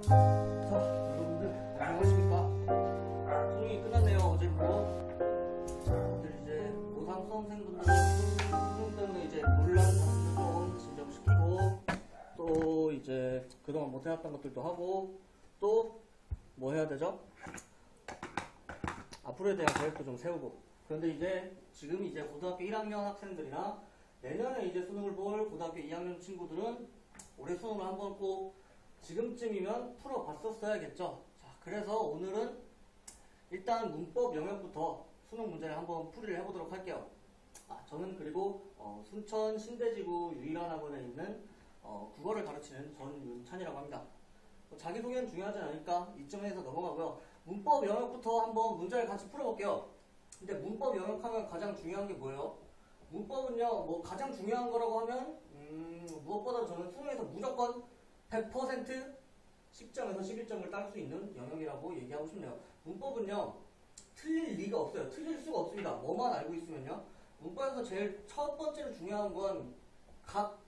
자, 여러분들 안녕하십니까? 수능이 끝났네요. 어제부터. 다들 이제 고3 수험생분들 수능 때문에 이제 논란 자체를 좀 진정시키고, 또 이제 그동안 못 해왔던 것들도 하고, 또 뭐 해야 되죠? 앞으로에 대한 계획도 좀 세우고. 그런데 이제 지금 이제 고등학교 1학년 학생들이나 내년에 이제 수능을 볼 고등학교 2학년 친구들은 올해 수능을 한번 꼭 지금쯤이면 풀어봤었어야겠죠. 자, 그래서 오늘은 일단 문법 영역부터 수능 문제를 한번 풀이를 해보도록 할게요. 저는 그리고 순천 신대지구 유일한 학원에 있는 국어를 가르치는 전윤찬이라고 합니다. 자기소개는 중요하지 않으니까 이쯤에서 넘어가고요. 문법 영역부터 한번 문제를 같이 풀어볼게요. 근데 문법 영역 하면 가장 중요한 게 뭐예요? 문법은요, 뭐 가장 중요한 거라고 하면 무엇보다 저는 수능에서 무조건 100% 10점에서 11점을 딸 수 있는 영역이라고 얘기하고 싶네요. 문법은요, 틀릴 리가 없어요. 틀릴 수가 없습니다. 뭐만 알고 있으면요. 문법에서 제일 첫 번째로 중요한 건 각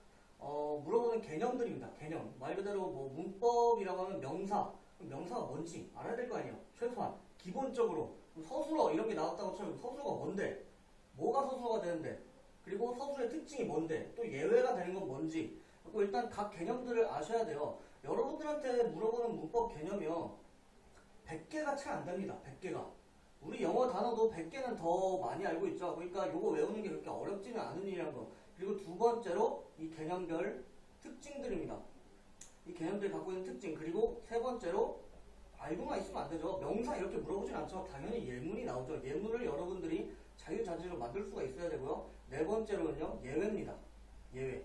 물어보는 개념들입니다. 개념. 말 그대로 뭐 문법이라고 하면 명사. 명사가 뭔지 알아야 될 거 아니에요. 최소한. 기본적으로. 서술어 이런 게 나왔다고 쳐요. 서술어가 뭔데? 뭐가 서술어가 되는데? 그리고 서술의 특징이 뭔데? 또 예외가 되는 건 뭔지. 그리고 일단 각 개념들을 아셔야 돼요. 여러분들한테 물어보는 문법 개념이요. 100개가 채 안 됩니다. 100개가. 우리 영어 단어도 100개는 더 많이 알고 있죠. 그러니까 요거 외우는 게 그렇게 어렵지는 않은 일이라는 거. 그리고 두 번째로 이 개념별 특징들입니다. 이 개념들이 갖고 있는 특징. 그리고 세 번째로 알고만 있으면 안 되죠. 명사 이렇게 물어보진 않죠. 당연히 예문이 나오죠. 예문을 여러분들이 자유자재로 만들 수가 있어야 되고요. 네 번째로는요. 예외입니다. 예외.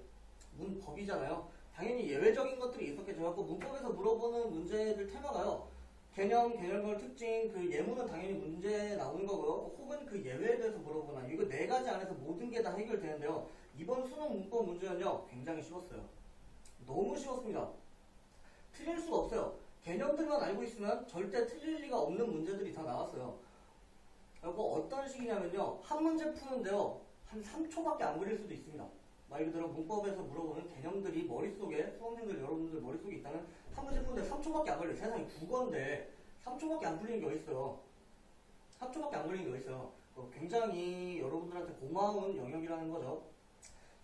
문법이잖아요. 당연히 예외적인 것들이 있었겠죠. 그래서 문법에서 물어보는 문제들 테마가요. 개념, 개념별 특징, 그 예문은 당연히 문제 나오는 거고요. 혹은 그 예외에 대해서 물어보나. 이거 네 가지 안에서 모든 게 다 해결되는데요. 이번 수능 문법 문제는요. 굉장히 쉬웠어요. 너무 쉬웠습니다. 틀릴 수가 없어요. 개념들만 알고 있으면 절대 틀릴 리가 없는 문제들이 다 나왔어요. 그리고 어떤 식이냐면요. 한 문제 푸는데요. 한 3초밖에 안 걸릴 수도 있습니다. 말 그대로 문법에서 물어보는 개념들이 머릿속에, 수험생들 여러분들 머릿속에 있다면 한 문제 푸는데 3초밖에 안 걸려요. 세상에 국어인데 3초밖에 안 풀리는 게 어딨어요. 3초밖에 안 걸리는 게 어딨어요. 굉장히 여러분들한테 고마운 영역이라는 거죠.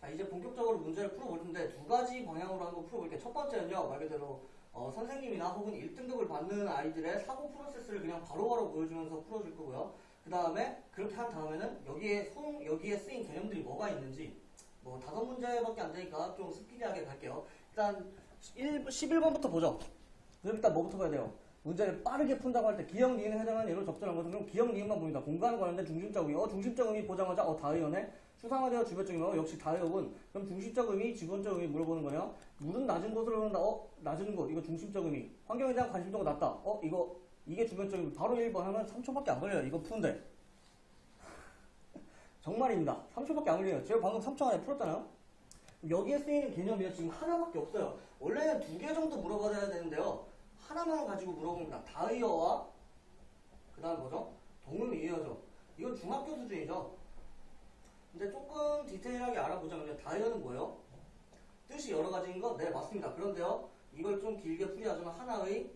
자, 이제 본격적으로 문제를 풀어볼 텐데 두 가지 방향으로 한번 풀어볼게요. 첫 번째는요. 말 그대로 선생님이나 혹은 1등급을 받는 아이들의 사고 프로세스를 그냥 바로바로 보여주면서 풀어줄 거고요. 그 다음에 그렇게 한 다음에는 여기에 쓰인 개념들이 뭐가 있는지 뭐 5문제밖에 안 되니까 좀 스피디하게 갈게요. 일단 11번부터 보죠. 그럼 일단 뭐부터 봐야 돼요? 문제를 빠르게 푼다고 할 때 기억, 니은에 해당하는 예로 적절한 것은 그럼 기억, 니은만 보입니다. 공간에 관련된 중심적 의미. 중심적 의미 보자마자 다의어네. 수상화되어 주변적 의미. 역시 다의어군. 그럼 중심적 의미, 지분적 의미 물어보는 거네요. 물은 낮은 곳으로 흐른다. 낮은 곳. 이거 중심적 의미. 환경에 대한 관심도가 낮다. 이게 주변적 의미. 바로 1번 하면 3초밖에 안 걸려요. 이거 푸는데. 정말입니다. 3초밖에 안 걸려요. 제가 방금 3초 안에 풀었잖아요. 여기에 쓰이는 개념이 지금 하나밖에 없어요. 원래는 2개 정도 물어봐야 되는데요. 하나만 가지고 물어봅니다. 다의어와 그 다음 뭐죠? 동음이의어죠. 이건 중학교 수준이죠. 근데 조금 디테일하게 알아보자면요. 다의어는 뭐예요? 뜻이 여러 가지인 거? 네, 맞습니다. 그런데요. 이걸 좀 길게 풀이하자면 하나의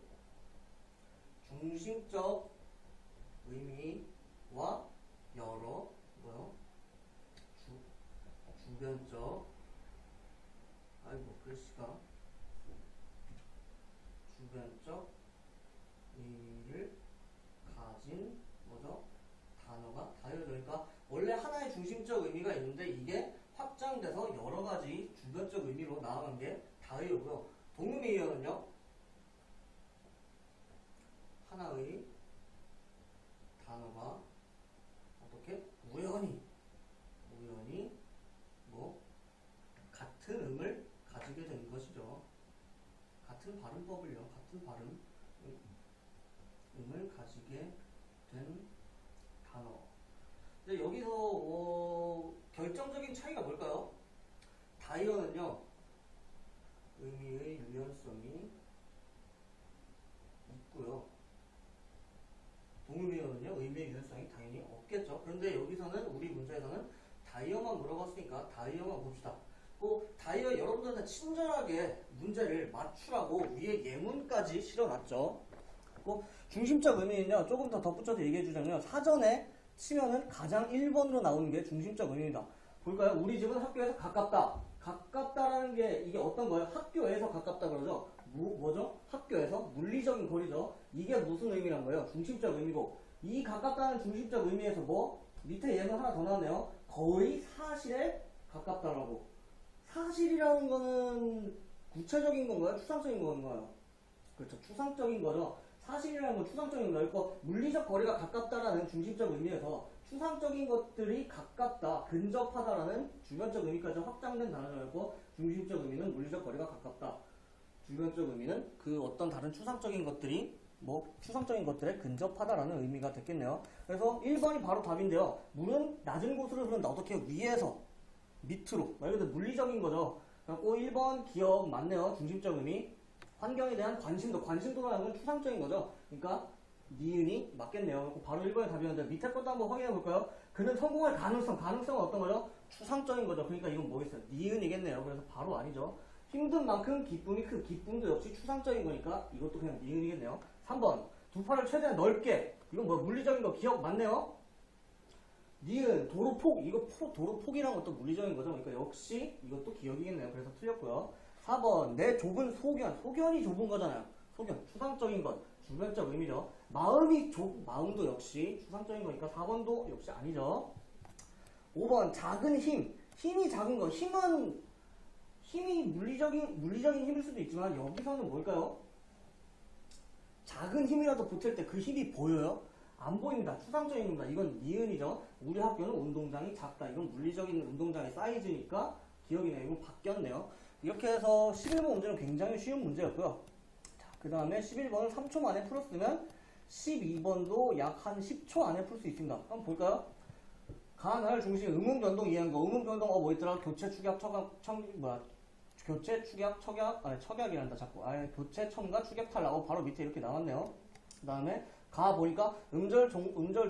중심적 의미와 여러 주변적 글씨가 주변적 의미를 가진 뭐죠? 단어가 다이어죠. 그러니까 원래 하나의 중심적 의미가 있는데 이게 확장돼서 여러 가지 주변적 의미로 나아간 게 다이어고요. 동음이의어는요. 하나의 단어가 어떻게 우연히 뭐 같은 음을 가지게 된 것이죠. 같은 발음법을요. 같은 발음을 가지게 된 단어. 근데 여기서 결정적인 차이가 뭘까요? 다이어는요. 의미의 유연성이 있고요. 동음이어는요. 의미의 유연성이 당연히 없겠죠. 그런데 여기서는 우리 문제에서는 다이어만 물어봤으니까 다이어만 봅시다. 다이어 여러분들한테 친절하게 문제를 맞추라고 위에 예문까지 실어놨죠. 중심적 의미는요, 조금 더 덧붙여서 얘기해주자면, 사전에 치면은 가장 1번으로 나오는 게 중심적 의미입니다. 볼까요? 우리 집은 학교에서 가깝다. 가깝다라는 게 이게 어떤 거예요? 학교에서 가깝다 그러죠? 뭐죠? 학교에서? 물리적인 거리죠? 이게 무슨 의미란 거예요? 중심적 의미고. 이 가깝다는 중심적 의미에서 뭐? 밑에 예문 하나 더 나왔네요. 거의 사실에 가깝다라고. 사실이라는 거는 구체적인 건가요? 추상적인 건가요? 그렇죠. 추상적인 거죠. 사실이라는 건 추상적인 거예요. 그러니까 물리적 거리가 가깝다라는 중심적 의미에서 추상적인 것들이 가깝다, 근접하다라는 주변적 의미까지 확장된 단어였고, 중심적 의미는 물리적 거리가 가깝다. 주변적 의미는 그 어떤 다른 추상적인 것들이 추상적인 것들에 근접하다라는 의미가 됐겠네요. 그래서 1번이 바로 답인데요. 물은 낮은 곳으로 흐른다. 어떻게 위에서 밑으로. 말 그대로 물리적인 거죠. 그래서 1번 기억 맞네요. 중심적 의미. 환경에 대한 관심도라는 건 추상적인 거죠. 그러니까 니은이 맞겠네요. 바로 1번의 답이었는데 밑에 것도 한번 확인해 볼까요? 그는 성공할 가능성은 어떤 거죠? 추상적인 거죠. 그러니까 이건 뭐겠어요? 니은이겠네요. 그래서 바로 아니죠. 힘든 만큼 기쁨이 큰. 기쁨도 역시 추상적인 거니까 이것도 그냥 니은이겠네요. 3번 두 팔을 최대한 넓게. 이건 물리적인 거 기억 맞네요. 니은 도로폭. 이거 도로폭이란 것도 물리적인 거죠. 그러니까 역시 이것도 기억이겠네요. 그래서 틀렸고요. 4번 내 좁은 소견. 소견이 좁은 거잖아요. 소견 추상적인 것. 주변적 의미죠. 마음도 역시 추상적인 거니까 4번도 역시 아니죠. 5번 작은 힘. 힘이 작은 거. 힘이 물리적인 힘일 수도 있지만 여기서는 뭘까요? 작은 힘이라도 보탤 때 그 힘이 보여요? 안 보입니다. 추상적인 겁니다. 이건 니은이죠. 우리 학교는 운동장이 작다. 이건 물리적인 운동장의 사이즈니까 기억이네요. 이건 바뀌었네요. 이렇게 해서 11번 문제는 굉장히 쉬운 문제였고요. 그 다음에 11번을 3초 만에 풀었으면 12번도 약 한 10초 안에 풀 수 있습니다. 한번 볼까요? 간헐 중심 음운변동 이해한 거. 음운변동 뭐 있더라? 교체 축약 척약이란다 자꾸. 교체 첨가 축약 탈락. 바로 밑에 이렇게 나왔네요. 그 다음에 가 보니까 음절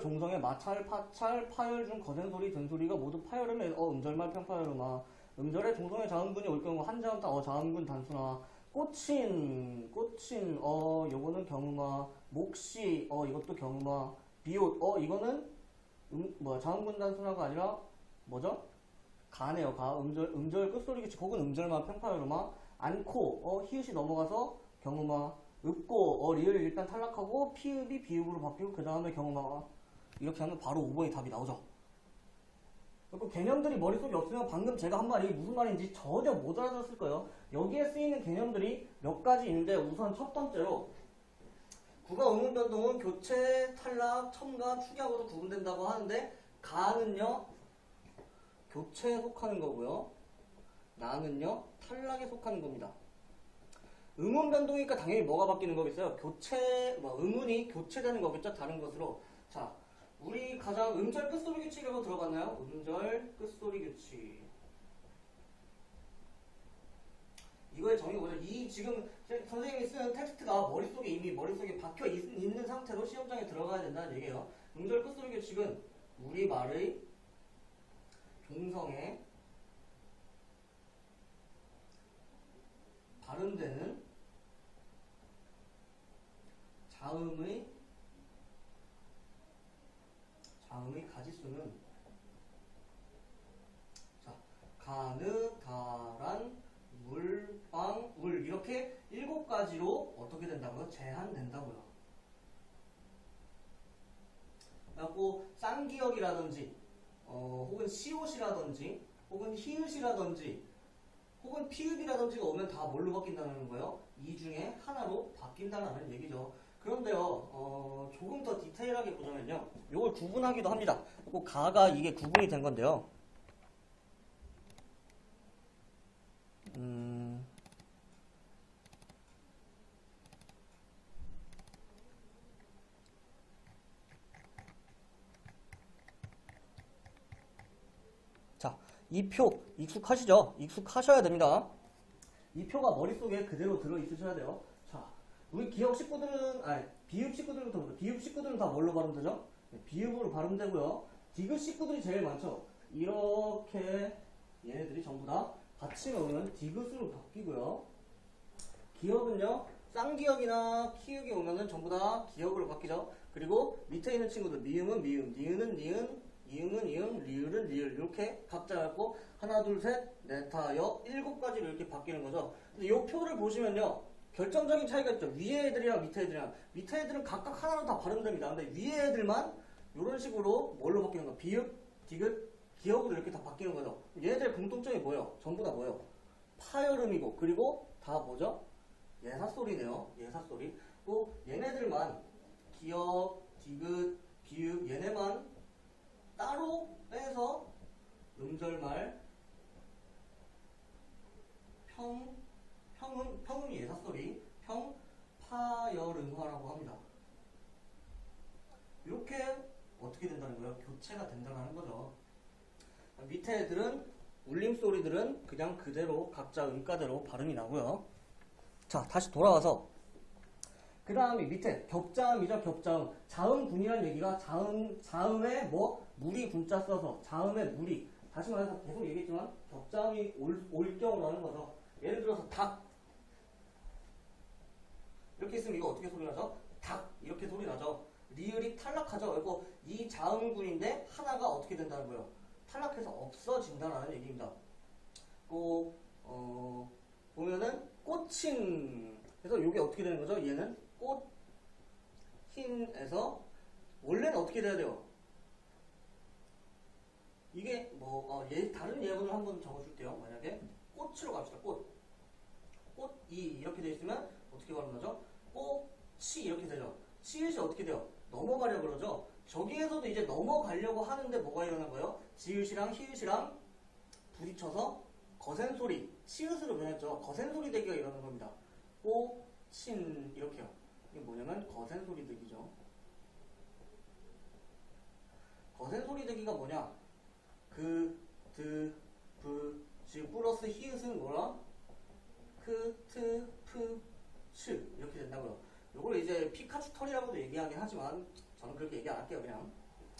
종성의 마찰 파찰 파열 중 거센 소리 든 소리가 모두 파열음에 음절말 평파열음아. 음절의 종성의 자음군이 올 경우 한 자음 자음군 단순화. 꽃인 요거는 경음화. 목시 이것도 경음화. 비옷 이거는 자음군 단순화가 아니라 뭐죠? 가네요. 가. 음절 끝소리 규칙 혹은 음절만 평파열음화. 않고 히읗이 넘어가서 경음화. 읍고 리을 일단 탈락하고 피읍이 비읍으로 바뀌고 그 다음에 경음화. 이렇게 하면 바로 5번의 답이 나오죠. 그리고 개념들이 머릿속에 없으면 방금 제가 한 말이 무슨 말인지 전혀 못 알아들었을 거예요. 여기에 쓰이는 개념들이 몇 가지 있는데 우선 첫 번째로 국어 음운변동은 교체, 탈락, 첨가, 축약으로 구분된다고 하는데 가는요 교체에 속하는 거고요. 나는요 탈락에 속하는 겁니다. 음운변동이니까 당연히 뭐가 바뀌는 거겠어요? 음운이 교체되는 거겠죠? 다른 것으로. 자, 우리 가장 음절 끝소리 규칙이라고 들어봤나요? 음절 끝소리 규칙. 이거의 정의가 뭐죠? 이 지금 선생님이 쓰는 텍스트가 머릿속에 박혀 있는 상태로 시험장에 들어가야 된다는 얘기예요. 음절 끝소리 규칙은 우리 말의 종성에 발음되는 자음의 가지수는 가느, 다란, 물, 빵, 울 이렇게 7가지로 어떻게 된다고요? 제한된다고요. 그래갖고 쌍기역이라든지 혹은 시옷이라든지 혹은 히읗이라든지 혹은 피읍이라든지가 오면 다 뭘로 바뀐다는 거예요? 이 중에 하나로 바뀐다는 얘기죠. 그런데요, 조금 더 디테일하게 보자면요, 이걸 구분하기도 합니다. 꼭 가가 이게 구분이 된 건데요. 자, 이 표 익숙하시죠? 익숙하셔야 됩니다. 이 표가 머릿속에 그대로 들어있으셔야 돼요. 자, 우리 기억 식구들은, 비읍 식구들부터 보죠. 비읍 식구들은 다 뭘로 발음되죠? 네, 비읍으로 발음되고요. 디귿 식구들이 제일 많죠. 이렇게 얘네들이 전부 다 받침에 오면 디귿으로 바뀌고요. 기역은요, 쌍기역이나 키역이 오면은 전부 다 기역으로 바뀌죠. 그리고 밑에 있는 친구들, 미음은 미음, 니은은 니은, 이응은 이응, 리을은 리을, 이렇게 각자 갖고 하나, 둘, 셋, 넷, 다, 여, 7가지로 이렇게 바뀌는 거죠. 근데 이 표를 보시면요, 결정적인 차이가 있죠. 위에 애들이랑 밑에 애들이랑. 밑에 애들은 각각 하나로 다 발음됩니다. 근데 위에 애들만 이런 식으로 뭘로 바뀌는 거? 비읍, 디귿, 기역으로 이렇게 다 바뀌는 거죠. 얘네들 공통점이 뭐예요? 전부 다 뭐예요? 파열음이고, 그리고 다 뭐죠? 예사소리네요. 예사소리. 또 얘네들만 기역, 디귿, 비읍 얘네만 따로 빼서 음절말, 평음이 예사소리, 파열음화라고 합니다. 이렇게 어떻게 된다는 거예요? 교체가 된다는 거죠. 밑에 애들은 울림소리들은 그냥 그대로 각자 음가대로 발음이 나고요. 자, 다시 돌아와서 그 다음에 밑에 격자음이죠. 격자음. 자음군이라는 얘기가 자음에 뭐 무리 군자 써서 자음에 무리. 다시 말해서 계속 얘기했지만 격자음이 올 경우라는 거죠. 예를 들어서 닭 이렇게 있으면 이거 어떻게 소리 나죠? 닭 이렇게 소리 나죠. 리을이 탈락하죠. 그리고 이 자음군인데 하나가 어떻게 된다는 거예요? 탈락해서 없어진다라는 얘기입니다. 또 보면은 꽃힌 그래서 이게 어떻게 되는 거죠? 얘는 꽃흰에서 원래는 어떻게 돼야 돼요? 이게 다른 예문을 한번 적어줄게요. 만약에 꽃으로 갑시다. 꽃이 이렇게 돼 있으면 어떻게 발음하죠? 꽃이 이렇게 되죠. 시읒이 어떻게 돼요? 넘어가려고 그러죠. 저기에서도 이제 넘어가려고 하는데 뭐가 일어난 거예요? 지읒이랑 히읗이랑 부딪혀서 거센 소리, 시읒으로 변했죠. 거센 소리 되기가 일어난 겁니다. 꽃친 이렇게요. 이게 뭐냐면 거센 소리 되기죠. 거센 소리 되기가 뭐냐? 지 플러스 히읗은 뭐라? 츠 이렇게 된다고요. 요걸 이제 피카츄 털이라고도 얘기하긴 하지만 저는 그렇게 얘기 안 할게요. 그냥.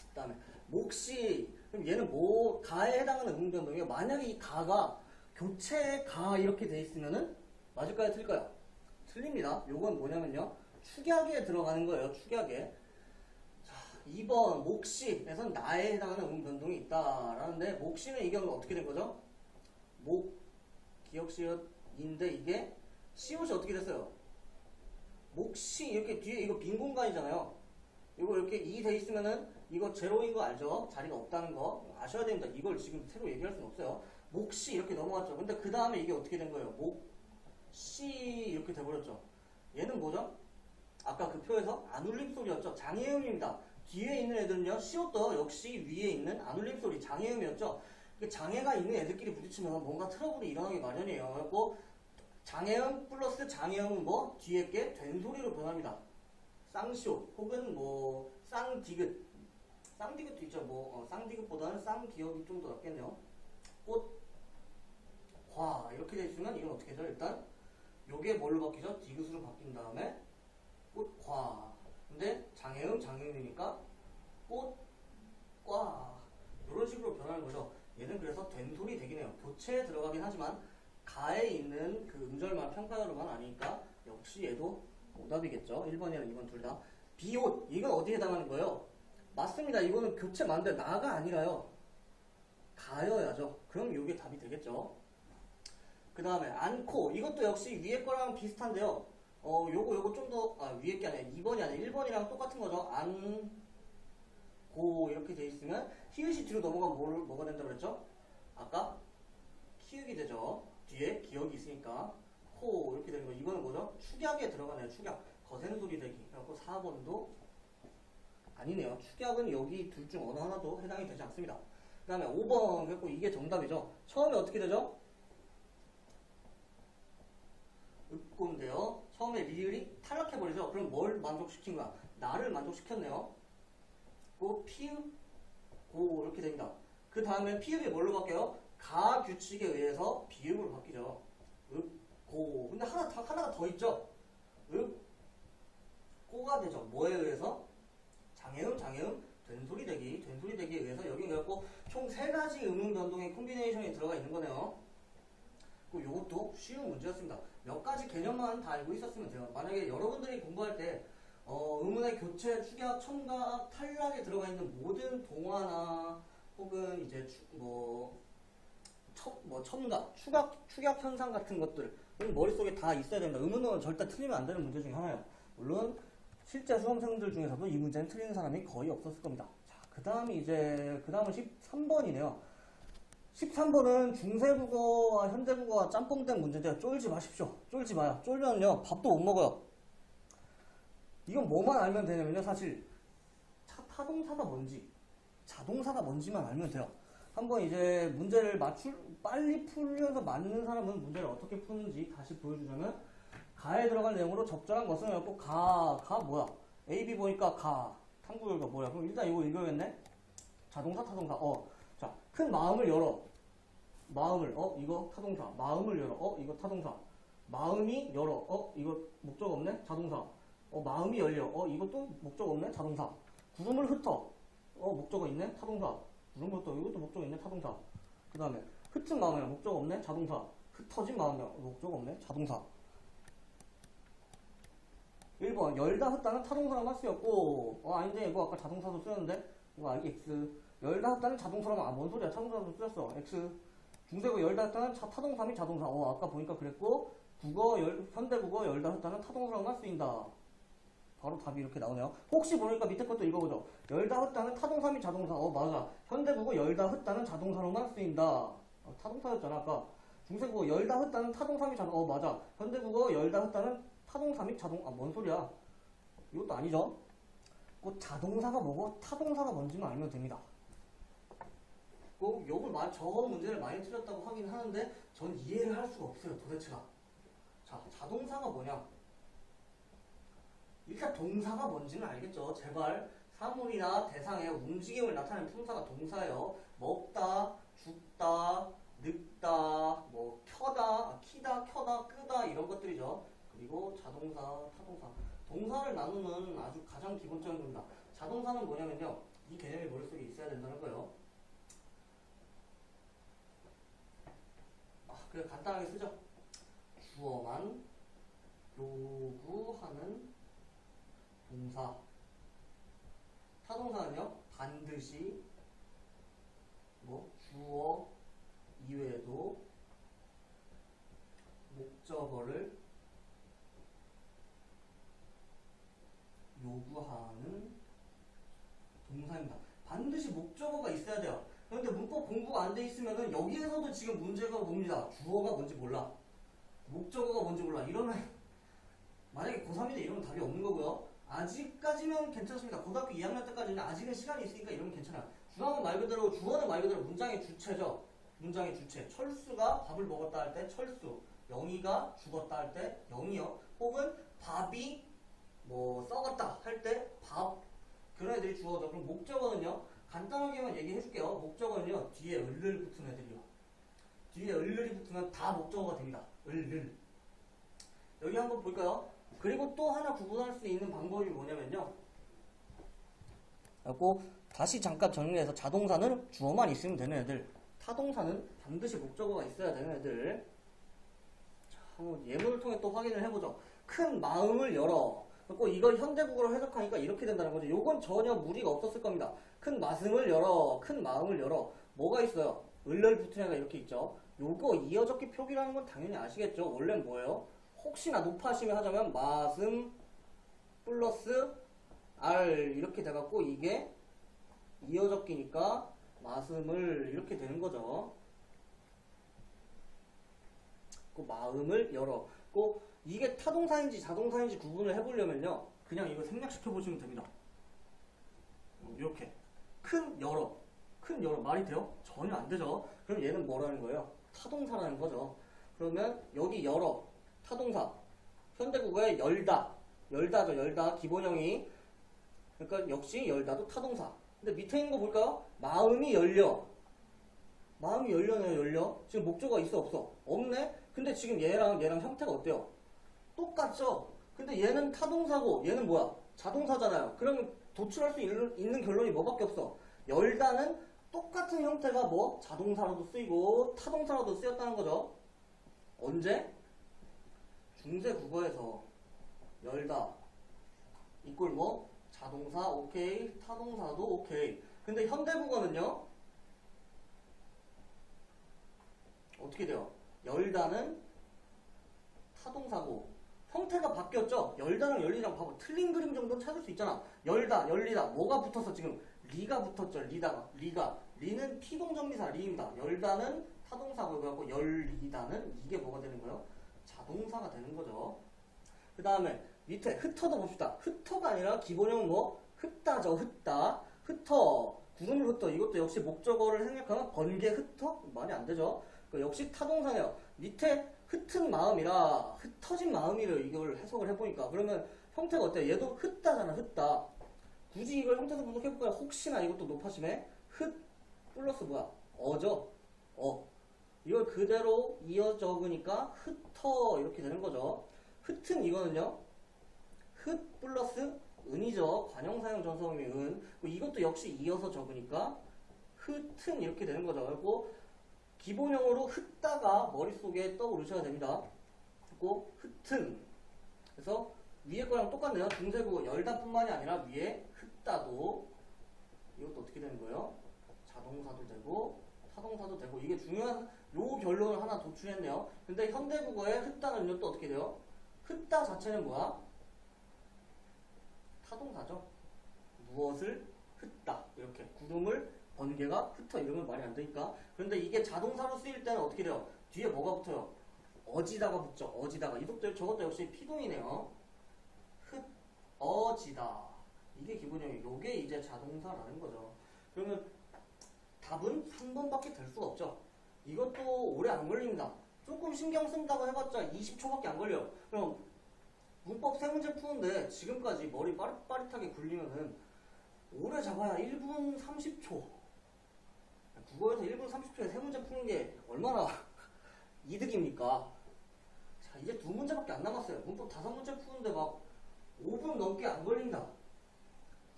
그 다음에 목시 그럼 얘는 뭐 가에 해당하는 음변동이에요. 만약에 이 가가 교체의 가 이렇게 돼 있으면은 맞을까요? 틀릴까요? 틀립니다. 요건 뭐냐면요. 축약에 들어가는 거예요. 축약에. 자, 2번 목시에선 나에 해당하는 음변동이 있다라는데 목시는 이 경우는 어떻게 된 거죠? 기역시읒인데 이게 시옷이 어떻게 됐어요? 목시 이렇게 뒤에 이거 빈 공간이잖아요. 이거 이렇게 이 돼 있으면은 이거 제로인 거 알죠? 자리가 없다는 거 아셔야 됩니다. 이걸 지금 새로 얘기할 수는 없어요. 목시 이렇게 넘어갔죠. 근데 그 다음에 이게 어떻게 된 거예요? 목시 이렇게 돼버렸죠. 얘는 뭐죠? 아까 그 표에서 안 울림 소리였죠. 장애음입니다. 뒤에 있는 애들은요. 시옷도 역시 위에 있는 안 울림 소리 장애음이었죠. 장애가 있는 애들끼리 부딪히면 뭔가 트러블이 일어나기 마련이에요. 그래서 장애음 플러스 장애음은 뭐 뒤에 게 된 소리로 변합니다. 쌍시옷 혹은 뭐 쌍디귿 쌍디귿도 있죠. 쌍디귿보다는 쌍기역이 좀 더 낫겠네요. 꽃과 이렇게 돼 있으면 이건 어떻게 돼요? 일단 요게 뭘로 바뀌죠? 디귿으로 바뀐 다음에 꽃과 근데 장애음이니까 꽃과 이런 식으로 변하는 거죠. 얘는 그래서 된 소리 되긴 해요. 교체에 들어가긴 하지만 가에 있는 그 음절만 평가열로만 아니니까 역시 얘도 오답이겠죠. 1번이랑 2번 둘 다. 비옷 이건 어디에 해당하는 거예요? 맞습니다. 이거는 교체 맞는데 나가 아니라요. 가여야죠. 그럼 이게 답이 되겠죠. 그 다음에 안코 이것도 역시 위에 거랑 비슷한데요. 요거 좀 더 위에 게 아니라 2번이 아니라 1번이랑 똑같은 거죠. 안고 이렇게 돼 있으면 히읗이 뒤로 넘어가면 뭐가 된다고 그랬죠? 아까 키읔이 되죠. 뒤에 기역이 있으니까 코 이렇게 되는 거. 이거는 뭐죠? 축약에 들어가네요. 축약. 거센 소리 되기. 그래갖고 4번도 아니네요. 축약은 여기 둘 중 어느 하나도 해당이 되지 않습니다. 그 다음에 5번 그래갖고 이게 정답이죠. 처음에 어떻게 되죠? 읍고인데요. 처음에 리을이 탈락해버리죠. 그럼 뭘 만족시킨 거야? 나를 만족시켰네요. 피읍 고 이렇게 됩니다. 그 다음에 피읍이 뭘로 바뀌어요? 가 규칙에 의해서 비읍으로 바뀌죠. 읍고 근데 하나가 더 있죠. 읍고가 되죠. 뭐에 의해서? 장애음 된소리 되기에 의해서 여기 그래갖고 총 3가지 음음 변동의 콤비네이션이 들어가 있는 거네요. 정도만 다 알고 있었으면 돼요. 만약에 여러분들이 공부할 때 의문의 교체, 축약, 첨가, 탈락에 들어가 있는 모든 동화나 혹은 이제 첨가, 축약 현상 같은 것들 머릿속에 다 있어야 된다. 의문은 절대 틀리면 안 되는 문제 중에 하나예요. 물론 실제 수험생들 중에서도 이 문제는 틀리는 사람이 거의 없었을 겁니다. 자, 그 다음은 13번이네요. 13번은 중세국어와 현대국어와 짬뽕된 문제인데요. 쫄지 마십시오. 쫄지 마요. 쫄면요 밥도 못 먹어요. 이건 뭐만 알면 되냐면요. 사실 타동사가 뭔지, 자동사가 뭔지만 알면 돼요. 한번 이제 문제를 빨리 풀면서 맞는 사람은 문제를 어떻게 푸는지 다시 보여주자면, 가에 들어갈 내용으로 적절한 것은 해갖고 가 뭐야? A, B 보니까 가. 탐구 결과 뭐야? 그럼 일단 이거 읽어야겠네? 자동사, 타동사. 자, 큰 마음을 열어. 마음을, 이거 타동사. 마음을 열어. 이거 타동사. 마음이 열어. 이거 목적 없네? 자동사. 마음이 열려. 이것도 목적 없네? 자동사. 구름을 흩어. 목적어 있네? 타동사. 구름을 흩어. 이것도 목적 있네? 타동사. 그 다음에 흩은 마음이야. 목적 없네? 자동사. 흩어진 마음이야. 목적 없네? 자동사. 1번 열다 흩다는 타동사로만 쓰였고, 아닌데 이거 아까 자동사도 쓰였는데 이거 X. 열다 흩다는 자동사로만, 뭔 소리야? 타동사도 쓰였어. X. 중세국어 열다 흩다는 타동사 및 자동사. 아까 보니까 그랬고, 현대국어 열다 흩다는 타동사로만 쓰인다. 바로 답이 이렇게 나오네요. 혹시 모르니까 밑에 것도 읽어보죠. 열다 흩다는 타동사 및 자동사. 맞아. 현대국어 열다 흩다는 자동사로만 쓰인다. 타동사였잖아 아까. 중세국어 열다 흩다는 타동사 및 자동사. 맞아. 현대국어 열다 흩다는 타동사 및 뭔 소리야. 이것도 아니죠. 꼭 자동사가 뭐고 타동사가 뭔지만 알면 됩니다. 꼭 저 문제를 많이 틀렸다고 하긴 하는데 전 이해를 할 수가 없어요. 도대체가. 자, 자동사가 뭐냐. 일단 동사가 뭔지는 알겠죠. 제발. 사물이나 대상의 움직임을 나타내는 품사가 동사예요. 먹다, 죽다, 늙다, 키다, 켜다, 끄다 이런 것들이죠. 그리고 자동사, 타동사. 동사를 나누는 아주 가장 기본적인 겁니다. 자동사는 뭐냐면요. 이 개념이 머릿속에 있어야 된다는 거예요. 그래 간단하게 쓰죠. 주어만 요구하는 동사. 타동사는요. 반드시 주어 이외에도 목적어를 요구하는 동사입니다. 반드시 목적어가 있어야 돼요. 그런데 문법 공부가 안 돼 있으면은 여기에서도 지금 문제가 뭡니다. 주어가 뭔지 몰라. 목적어가 뭔지 몰라. 이러면 만약에 고3인데 이러면 답이 없는 거고요. 아직까지는 괜찮습니다. 고등학교 2학년 때까지는 아직은 시간이 있으니까 이러면 괜찮아요. 주어는 말 그대로 문장의 주체죠. 문장의 주체. 철수가 밥을 먹었다 할 때 철수. 영희가 죽었다 할 때 영희요. 혹은 밥이 썩었다 할 때 밥. 그런 애들이 주어죠. 그럼 목적어는요. 간단하게만 얘기해 줄게요. 목적어는요. 뒤에 을을 붙은 애들이요. 뒤에 을을이 붙으면 다 목적어가 됩니다. 을을. 여기 한번 볼까요? 그리고 또 하나 구분할 수 있는 방법이 뭐냐면요. 그리고 다시 잠깐 정리해서 자동사는 주어만 있으면 되는 애들. 타동사는 반드시 목적어가 있어야 되는 애들. 자, 한번 예문을 통해 또 확인을 해보죠. 큰 마음을 열어. 그리고 이걸 현대국어로 해석하니까 이렇게 된다는 거죠. 요건 전혀 무리가 없었을 겁니다. 큰 마음을 열어. 큰 마음을 열어. 뭐가 있어요? 을을 붙은 애가 이렇게 있죠. 요거 이어적기 표기라는 건 당연히 아시겠죠? 원래는 뭐예요? 혹시나 높아심에 하자면 마슴 플러스 R 이렇게 돼갖고 이게 이어적기니까 마슴을 이렇게 되는 거죠. 그 마음을 열어. 꼭 이게 타동사인지 자동사인지 구분을 해보려면요. 그냥 이거 생략시켜 보시면 됩니다. 이렇게 큰 열어. 큰 열어. 말이 돼요? 전혀 안 되죠. 그럼 얘는 뭐라는 거예요? 타동사라는 거죠. 그러면 여기 열어. 타동사. 현대국어에 열다. 열다죠. 열다. 기본형이. 그러니까 역시 열다도 타동사. 근데 밑에 있는 거 볼까요? 마음이 열려. 마음이 열려네요. 열려. 지금 목적어가 있어 없어? 없네? 근데 지금 얘랑 형태가 어때요? 똑같죠? 근데 얘는 타동사고 얘는 뭐야? 자동사잖아요. 그러면 도출할 수 있는 결론이 뭐밖에 없어? 열다는 똑같은 형태가 자동사로도 쓰이고 타동사로도 쓰였다는 거죠. 언제? 중세 국어에서 열다 이꼴 뭐 자동사 오케이, 타동사도 오케이. 근데 현대 국어는요 어떻게 돼요? 열다는 타동사고 형태가 바뀌었죠? 열다랑 열리랑 봐봐. 틀린 그림 정도는 찾을 수 있잖아. 열다, 열리다. 뭐가 붙었어 지금? 리가 붙었죠. 리다가. 리가. 리는 피동정미사 리입니다. 열다는 타동사고 그래갖고 열리다는 이게 뭐가 되는 거예요? 자동사가 되는 거죠. 그 다음에 밑에 흩어도 봅시다. 흩어가 아니라 기본형은 뭐? 흩다죠. 흩다. 흩어. 구름을 흩어. 이것도 역시 목적어를 생략하면 번개 흩어? 말이 안 되죠. 역시 타동사네요. 밑에 흩은 마음이라 흩어진 마음이를 이걸 해석을 해보니까 그러면 형태가 어때요? 얘도 흩다잖아. 흩다. 굳이 이걸 형태에서 분석해볼까요? 혹시나 이것도 높아심에 흩 플러스 뭐야? 어죠. 이걸 그대로 이어 적으니까 흩어 이렇게 되는 거죠. 흩은 이거는요. 흩 플러스 은이죠. 관형사용 전사음이 은. 이것도 역시 이어서 적으니까 흩은 이렇게 되는 거죠. 그리고 기본형으로 흩다가 머릿속에 떠오르셔야 됩니다. 그리고 흩은. 그래서 위에 거랑 똑같네요. 중세국어 열다뿐만이 아니라 위에 흩다도 이것도 어떻게 되는 거예요? 자동사도 되고 타동사도 되고 이게 중요한 요 결론을 하나 도출했네요. 근데 현대국어의 흩다는요 또 어떻게 돼요? 흩다 자체는 뭐야? 타동사죠. 무엇을 흩다 이렇게 구름을 번개가 흩어 이러면 말이 안 되니까. 그런데 이게 자동사로 쓰일 때는 어떻게 돼요? 뒤에 뭐가 붙어요? 어지다가 붙죠. 어지다가. 이것도 저것도 역시 피동이네요. 어지다. 이게 기본형이에요. 요게 이제 자동사라는 거죠. 그러면 답은 3번밖에 될 수가 없죠. 이것도 오래 안 걸립니다. 조금 신경 쓴다고 해봤자 20초밖에 안 걸려요. 그럼 문법 세 문제 푸는데 지금까지 머리 빠릿빠릿하게 굴리면은 오래 잡아야 1분 30초. 국어에서 1분 30초에 세 문제 푸는 게 얼마나 이득입니까? 자, 이제 두 문제밖에 안 남았어요. 문법 5문제 푸는데 막 5분 넘게 안 걸린다.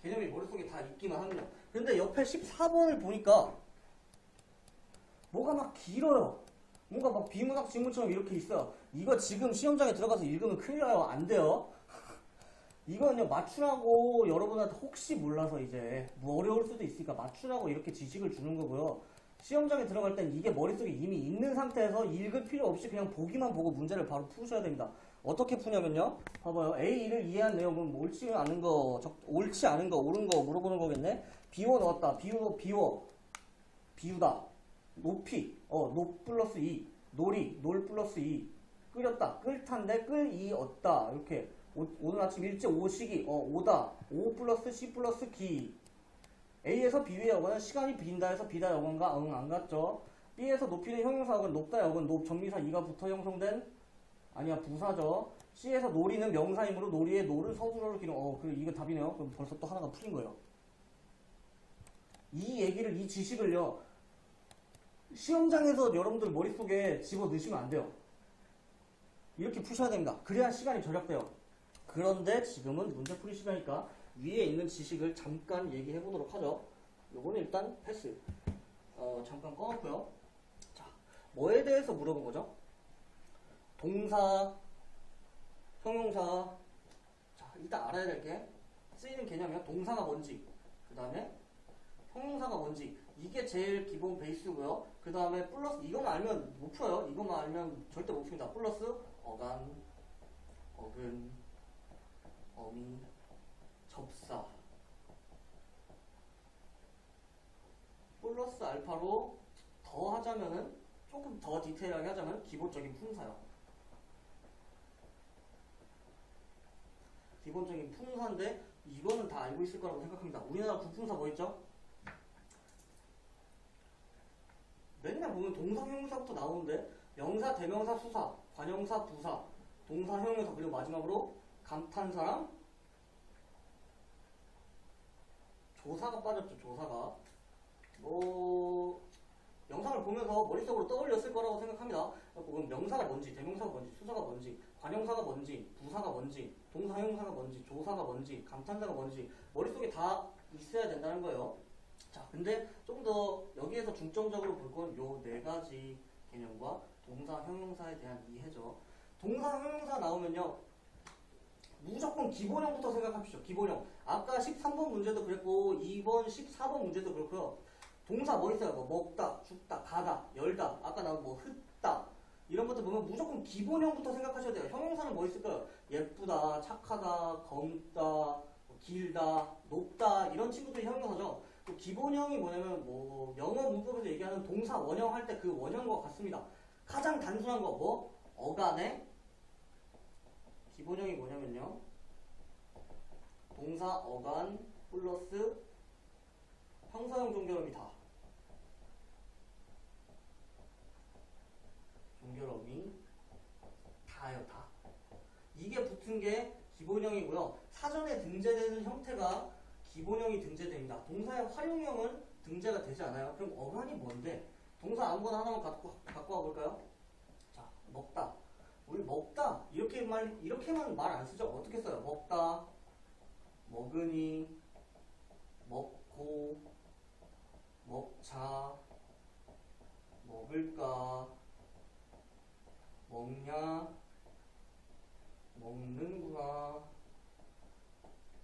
개념이 머릿속에 다 있기만 합니다. 근데 옆에 14번을 보니까 뭐가 막 길어요. 뭔가 막 비문학 지문처럼 이렇게 있어요. 이거 지금 시험장에 들어가서 읽으면 큰일 나요. 안 돼요. 이거는요, 맞추라고 여러분한테 혹시 몰라서 이제 뭐 어려울 수도 있으니까 맞추라고 이렇게 지식을 주는 거고요. 시험장에 들어갈 땐 이게 머릿속에 이미 있는 상태에서 읽을 필요 없이 그냥 보기만 보고 문제를 바로 푸셔야 됩니다. 어떻게 푸냐면요. 봐봐요. A를 이해한 내용은 옳지 않은 거, 옳은 거 물어보는 거겠네. 비워 넣었다. 비우다. 높이. 높 플러스 2. 놀이. 놀 플러스 2. 끓였다. 끓탄데 끓이었다. 이렇게. 오늘 아침 일찍 오시기. 오다. 오 플러스 C 플러스 기. A에서 B의 어근은 시간이 빈다에서 비다 어근과 안 같죠. B에서 높이는 형용사 어근 높다 어근 높 전미사 2가 붙어 형성된 아니야 부사죠. C에서 놀이는 명사이므로 놀이의 놀은 서술어로 기록. 그래 이거 답이네요. 그럼 벌써 또 하나가 풀린 거예요. 이 지식을요. 시험장에서 여러분들 머릿속에 집어넣으시면 안 돼요. 이렇게 푸셔야 됩니다. 그래야 시간이 절약돼요. 그런데 지금은 문제 풀이 시간이니까 위에 있는 지식을 잠깐 얘기해 보도록 하죠. 요거는 일단 패스. 잠깐 꺼놓고요. 자, 뭐에 대해서 물어본 거죠? 동사, 형용사. 자, 일단 알아야 될 게 쓰이는 개념이요. 동사가 뭔지, 그 다음에 형용사가 뭔지. 이게 제일 기본 베이스고요. 그 다음에 플러스, 이것만 알면 못 풀어요. 이것만 알면 절대 못 풉니다. 플러스 어간, 어근, 어미, 접사. 플러스 알파로 더 하자면은, 조금 더 디테일하게 하자면 기본적인 품사요. 기본적인 품사인데 이거는 다 알고 있을 거라고 생각합니다. 우리나라 구품사 뭐 있죠? 맨날 보면 동사, 형용사부터 나오는데 명사, 대명사, 수사, 관형사, 부사, 동사, 형용사, 그리고 마지막으로 감탄사랑 조사가 빠졌죠. 조사가. 영상을 보면서 머릿속으로 떠올렸을 거라고 생각합니다. 그럼 명사가 뭔지, 대명사가 뭔지, 수사가 뭔지, 관형사가 뭔지, 부사가 뭔지, 동사, 형용사가 뭔지, 조사가 뭔지, 감탄사가 뭔지 머릿속에 다 있어야 된다는 거예요. 자, 근데 좀 더 여기에서 중점적으로 볼 건 요 네 가지 개념과 동사, 형용사에 대한 이해죠. 동사, 형용사 나오면요. 무조건 기본형부터 생각합시다. 기본형. 아까 13번 문제도 그랬고 2번, 14번 문제도 그렇고요. 동사 뭐 있어요? 뭐 먹다, 죽다, 가다, 열다. 아까 나온 뭐 흩다. 이런 것들 보면 무조건 기본형부터 생각하셔야 돼요. 형용사는 뭐 있을까요? 예쁘다, 착하다, 검다, 뭐 길다, 높다 이런 친구들이 형용사죠. 또 기본형이 뭐냐면 뭐 영어 문법에서 얘기하는 동사 원형 할 때 그 원형과 같습니다. 가장 단순한 거 뭐? 어간의 기본형이 뭐냐면요. 동사 어간 플러스 형사형 종결음이 다. 종결음이 다예요, 다. 이게 붙은 게 기본형이고요. 사전에 등재되는 형태가 기본형이 등재됩니다. 동사의 활용형은 등재가 되지 않아요. 그럼 어간이 뭔데? 동사 아무거나 하나만 갖고 와볼까요? 자, 먹다. 우리 먹다 이렇게만 말 안 쓰죠. 어떻게 써요? 먹다, 먹으니, 먹고, 먹자, 먹을까, 먹냐, 먹는구나,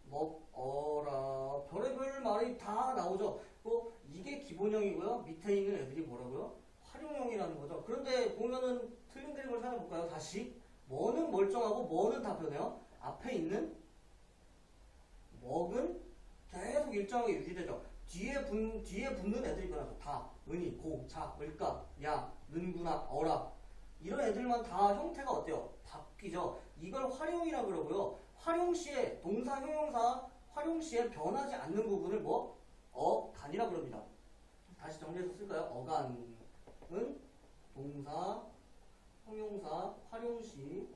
먹어라. 별의별 말이 다 나오죠. 또 이게 기본형이고요. 밑에 있는 애들이 뭐라고요? 활용형이라는 거죠. 그런데 보면은 틀린 그림을 찾아볼까요? 다시 뭐는 멀쩡하고 뭐는 다 변해요. 앞에 있는 먹은 계속 일정하게 유지되죠. 뒤에 붙는 애들이 변하죠. 다, 은이, 고, 자, 을까, 야, 는구나, 어라. 이런 애들만 다 형태가 어때요? 바뀌죠. 이걸 활용이라 그러고요. 활용 시에 동사, 형용사 활용 시에 변하지 않는 부분을 뭐? 어간이라 그럽니다. 다시 정리해서 쓸까요? 어간은 동사, 형용사 활용 시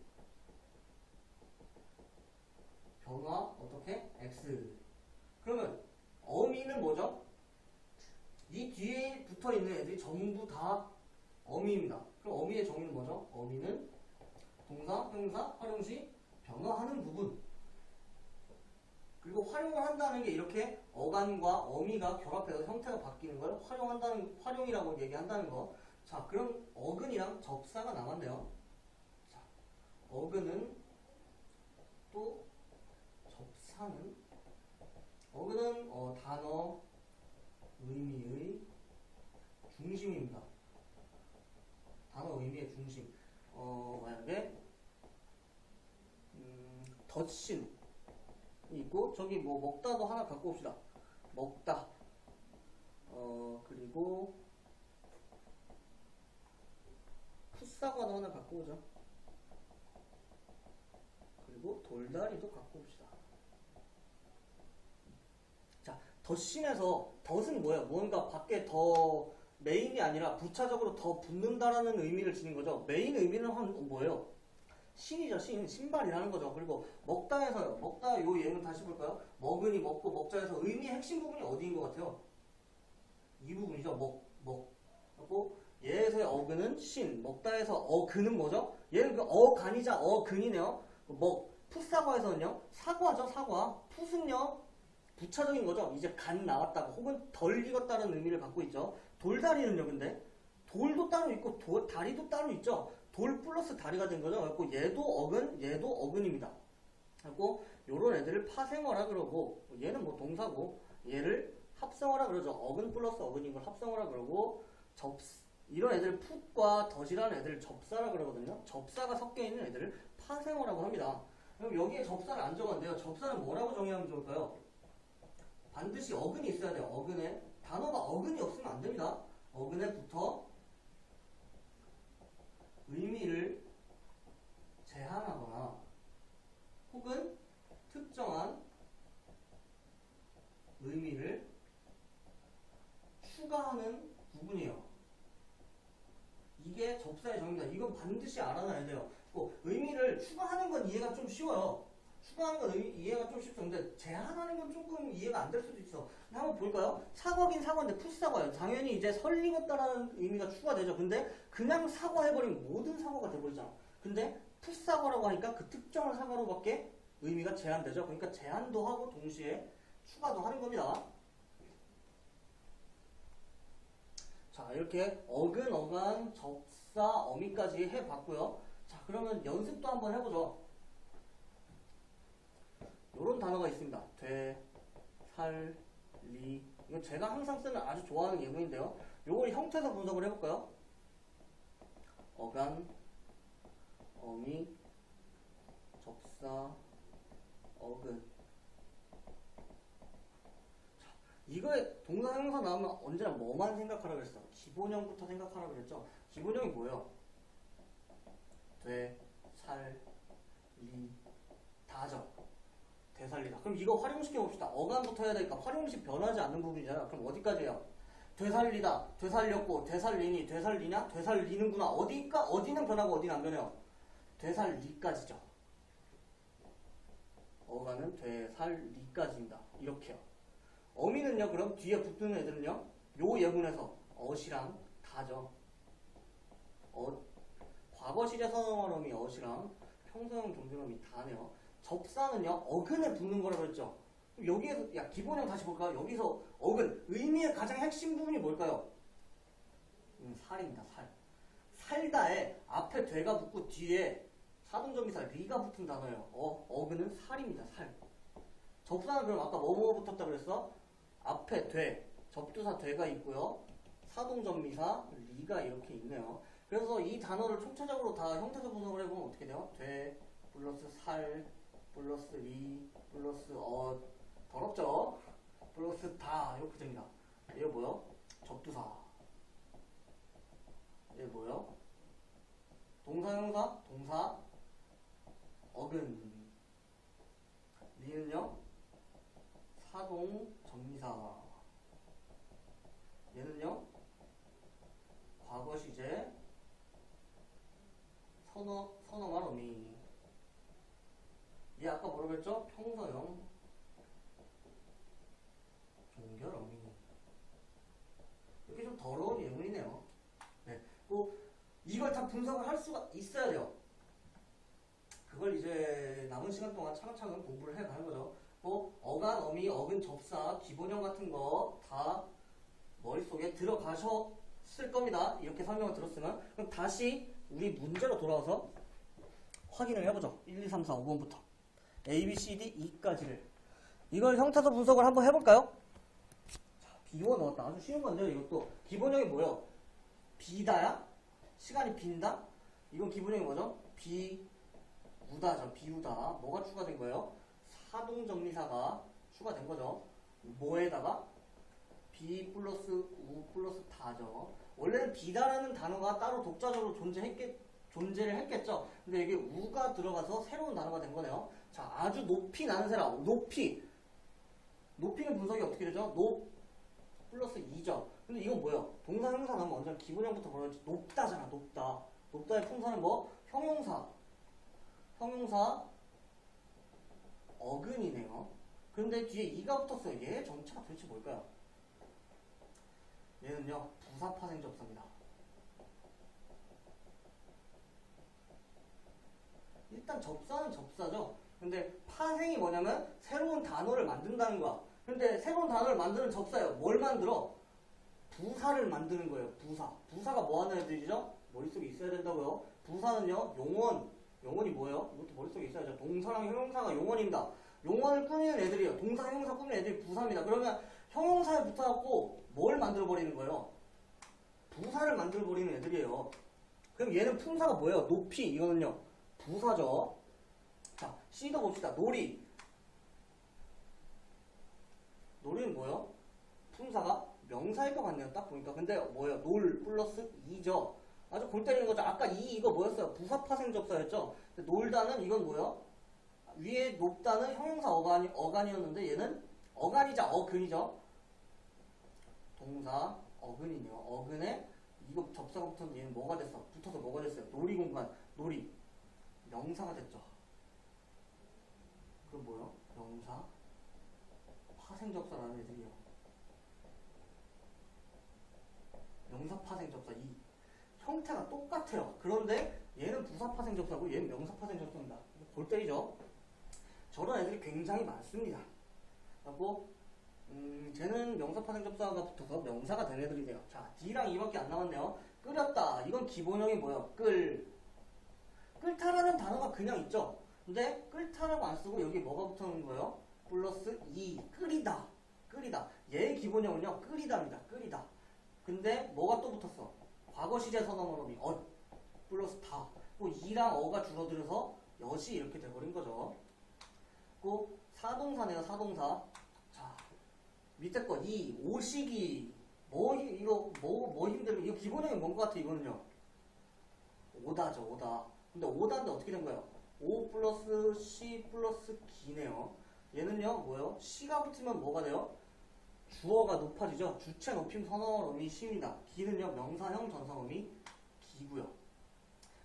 변화 어떻게? X. 그러면 어미는 뭐죠? 이 뒤에 붙어 있는 애들이 전부 다 어미입니다. 그럼 어미의 정의는 뭐죠? 어미는 동사, 형용사 활용 시 변화하는 부분. 그리고 활용을 한다는 게 이렇게 어간과 어미가 결합해서 형태가 바뀌는 걸 활용이라고 얘기한다는 거. 자, 그럼 어근이랑 접사가 남았네요. 자, 어근은 또 접사는 어근은 단어 의미의 중심입니다. 단어 의미의 중심. 만약에 덧신 있고 저기 뭐 먹다도 하나 갖고 옵시다. 먹다. 그리고 풋사과도 하나 갖고 오죠. 그리고 돌다리도 갖고 옵시다. 자, 덧신에서 덧은 뭐예요? 뭔가 밖에 더 메인이 아니라 부차적으로 더 붙는다라는 의미를 지닌 거죠. 메인 의미는 뭐예요? 신이죠, 신. 신발이라는 거죠. 그리고 먹다에서요. 먹다 요 예문 다시 볼까요? 먹으니 먹고 먹자에서 의미의 핵심 부분이 어디인 것 같아요? 이 부분이죠. 먹. 그리고 얘에서의 어근은 신. 먹다에서 어근은 뭐죠? 얘는 그 어간이자 어근이네요. 풋사과에서는요. 사과죠, 사과. 풋은요. 부차적인 거죠. 이제 간 나왔다고 혹은 덜 익었다는 의미를 갖고 있죠. 돌다리는요. 근데 돌도 따로 있고 다리도 따로 있죠. 돌 플러스 다리가 된 거죠. 그래서 얘도 어근입니다. 그리고 요런 애들을 파생어라 그러고 얘는 뭐 동사고 얘를 합성어라 그러죠. 어근 플러스 어근인 걸 합성어라 그러고 이런 애들 풋과 덧이라는 애들을 접사라 그러거든요. 접사가 섞여 있는 애들을 파생어라고 합니다. 그럼 여기에 접사를 안 적었는데요. 접사는 뭐라고 정의하면 좋을까요? 반드시 어근이 있어야 돼요. 어근에 단어가 어근이 없으면 안 됩니다. 어근에 붙어 의미를 제한하거나 혹은 특정한 의미를 추가하는 부분이에요. 이게 접사의 정의입니다. 이건 반드시 알아놔야 돼요. 의미를 추가하는 건 이해가 좀 쉬워요. 추가하는 건 이해가 좀 쉽죠. 근데 제한하는 건 조금 이해가 안 될 수도 있어. 근데 한번 볼까요? 사과긴 사과인데 풋사과예요. 당연히 이제 설익었다라는 의미가 추가되죠. 근데 그냥 사과해버리면 모든 사과가 돼버리잖아. 근데 풋사과라고 하니까 그 특정한 사과로밖에 의미가 제한되죠. 그러니까 제한도 하고 동시에 추가도 하는 겁니다. 자, 이렇게 어근, 어간, 접사, 어미까지 해봤고요. 자, 그러면 연습도 한번 해보죠. 요런 단어가 있습니다. 돼, 살, 리. 이건 제가 항상 쓰는 아주 좋아하는 예문인데요. 요걸 형태에서 분석을 해볼까요? 어간, 어미, 접사, 어근. 자, 이거에 동사 형용사 나오면 언제나 뭐만 생각하라고 그랬어? 기본형부터 생각하라고 그랬죠? 기본형이 뭐예요? 돼, 살, 리, 다죠. 되살리다. 그럼 이거 활용시켜 봅시다. 어간부터 해야 되니까 활용식 변하지 않는 부분이잖아. 그럼 어디까지 해요? 되살리다, 되살렸고, 되살리니, 되살리냐? 되살리는구나. 어디는 변하고 어디는 안 변해요? 되살리까지죠. 어간은 되살리까지입니다. 이렇게요. 어미는요, 그럼 뒤에 붙는 애들은요, 요 예문에서 어시랑 다죠. 과거 시제 선언할 어미 어시랑 평소형 존존어미 다네요. 접사는요, 어근에 붙는 거라고 했죠. 여기에서, 야, 기본형 다시 볼까요? 여기서 어근, 의미의 가장 핵심 부분이 뭘까요? 살입니다, 살. 살다에 앞에 되가 붙고 뒤에 사동점이사 리가 붙은 단어예요. 어근은 살입니다, 살. 접사는 그럼 아까 뭐뭐 붙었다 그랬어? 앞에 돼, 접두사 되가 있고요. 사동점미사 리가 이렇게 있네요. 그래서 이 단어를 총체적으로 다 형태적 분석을 해보면 어떻게 돼요? 돼 플러스 살 플러스 리 플러스 더럽죠? 플러스 다 이렇게 됩니다. 얘 뭐요? 접두사. 얘 뭐요? 동사 형사 동사 어근. 리는요? 사동 전미사. 얘는요? 과거 시제 선어말 어미. 얘 아까 뭐라고 했죠? 평서형 종결 어미. 이렇게 좀 더러운 예문이네요. 네. 이걸 다 분석을 할 수가 있어야 돼요. 그걸 이제 남은 시간 동안 차근차근 공부를 해가는 거죠. 어간, 어미, 어근, 접사, 기본형 같은 거 다 머릿속에 들어가셨을 겁니다. 이렇게 설명을 들었으면. 그럼 다시 우리 문제로 돌아와서 확인을 해보죠. 1, 2, 3, 4, 5번부터. A, B, C, D, E까지를. 이걸 형태서 분석을 한번 해볼까요? 자, 비워 넣었다. 아주 쉬운 건데요, 이것도. 기본형이 뭐예요? 비다야? 시간이 빈다? 이건 기본형이 뭐죠? 비우다죠. 비우다. 뭐가 추가된 거예요? 사동정리사가 추가된 거죠. 뭐에다가? 비 플러스 우 플러스 다죠. 원래는 비다라는 단어가 따로 독자적으로 존재를 했겠죠. 근데 이게 우가 들어가서 새로운 단어가 된 거네요. 자, 아주 높이 나는 사람. 높이는 분석이 어떻게 되죠? 높 플러스 2죠. 근데 이건 뭐예요? 동사 형용사 나오면 언제나 기본형부터 뭐라지? 높다잖아. 높다. 높다의 품사는 뭐? 형용사 어근이네요. 그런데 뒤에 2가 붙었어요. 얘 전체가 도대체 뭘까요? 얘는요, 부사파생 접사입니다. 일단 접사는 접사죠. 근데 파생이 뭐냐면 새로운 단어를 만든다는 거야. 근데 새로운 단어를 만드는 접사예요. 뭘 만들어? 부사를 만드는 거예요. 부사가 뭐 하는 애들이죠? 머릿속에 있어야 된다고요. 부사는요, 용언이 뭐예요? 이것도 머릿속에 있어야죠. 동사랑 형용사가 용언입니다. 용언을 꾸미는 애들이에요. 동사, 형용사 꾸미는 애들이 부사입니다. 그러면 형용사에 붙어갖고 뭘 만들어버리는 거예요? 부사를 만들어버리는 애들이에요. 그럼 얘는 품사가 뭐예요? 높이. 이거는요, 부사죠. 자, C도 봅시다. 놀이는 뭐예요? 품사가 명사일 것 같네요. 딱 보니까. 근데 뭐예요? 놀 플러스 2죠. 아주 골 때리는 거죠. 아까 이거 뭐였어요? 부사파생 접사였죠. 근데 놀다는 이건 뭐예요? 위에 높다는 형용사 어간이었는데 얘는 어간이자 어근이죠. 동사 어근이요. 어근에 이거 접사가 붙었는데 얘는 뭐가 됐어? 붙어서 뭐가 됐어요? 놀이공간, 놀이. 명사가 됐죠. 그럼 뭐요? 명사 파생접사라는 애들이요. 명사 파생접사 2. 형태가 똑같아요. 그런데 얘는 부사 파생접사고 얘는 명사 파생접사입니다. 골 때리죠. 저런 애들이 굉장히 많습니다. 그리고 쟤는 명사 파생접사가 붙어서 명사가 된 애들이래요. 자, D랑 E밖에 안 남았네요. 끓였다. 이건 기본형이 뭐예요? 끓다라는 단어가 그냥 있죠. 근데 끓다라고 안 쓰고 여기 뭐가 붙어있는 거예요? 플러스 이 끓이다. 끓이다. 얘의 기본형은요 끓이다입니다. 끓이다. 근데 뭐가 또 붙었어? 과거 시제 선어머름이 플러스 다. 그 이랑 어가 줄어들어서 엿이 이렇게 돼버린 거죠. 그 사동사네요. 사동사. 자 밑에 거 이 오시기 뭐 힘들면 이거 기본형이 뭔 것 같아 이거는요. 오다죠. 오다. 근데 오다인데 어떻게 된 거예요? 오 플러스 시 플러스 기네요. 얘는요 뭐예요? 시가 붙으면 뭐가 돼요? 주어가 높아지죠. 주체 높임 선어음이 시입니다. 기는요 명사형 전사음이 기고요.